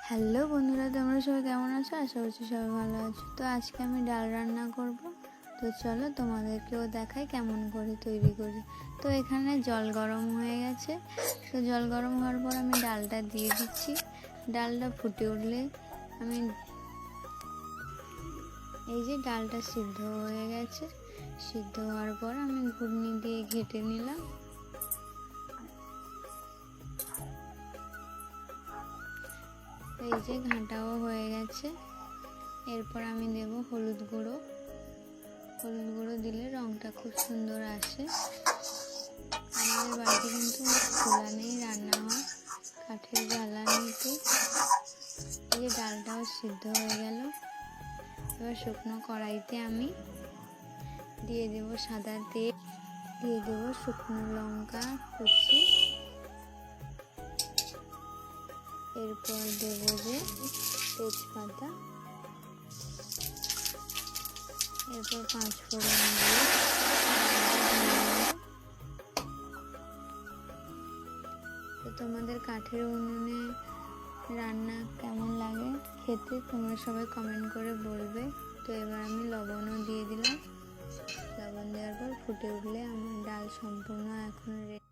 Hello বন্ধুরা, তোমরা সবাই কেমন আছো? আশা করছি সবাই ভালো আছো। তো আজকে আমি ডাল রান্না করব। তো চলো তোমাদেরকেও দেখাই কেমন করে তৈরি করি। তো এখানে জল গরম হয়ে গেছে। তো জল গরম হওয়ার পর আমি ডালটা দিয়ে দিচ্ছি। ডালটা ফুটে উঠলে আমি এই যে ডালটা সিদ্ধ হয়ে গেছে, সিদ্ধ হওয়ার পর আমি ঘুগনি দিয়ে ঘেঁটে নিলাম। এই যে ঘাঁটাও হয়ে গেছে। এরপর আমি দেব হলুদ গুঁড়ো। হলুদ গুঁড়ো দিলে রঙটা খুব সুন্দর আসে। আমাদের বাড়িতে কিন্তু চুলানেই রান্না হয়, কাঠের জ্বালানিতে। এই যে ডালটাও সিদ্ধ হয়ে গেল। এবার শুকনো কড়াইতে আমি দিয়ে দেব সাদা তেল, দিয়ে দেব শুকনো লঙ্কা কুচি, এরপর দেব যে তেজপাতা, এরপর 5 ফোড়ন দিয়ে তো তোমাদের কাঠের উনুনে রান্না কেমন লাগে খেতে তোমরা সবাই কমেন্ট করে বলবে। তো এবার আমি লবণও দিয়ে দিলাম। লবণ দেওয়ার পর ফুটে উঠলে আমার ডাল সম্পূর্ণ এখন রেডি।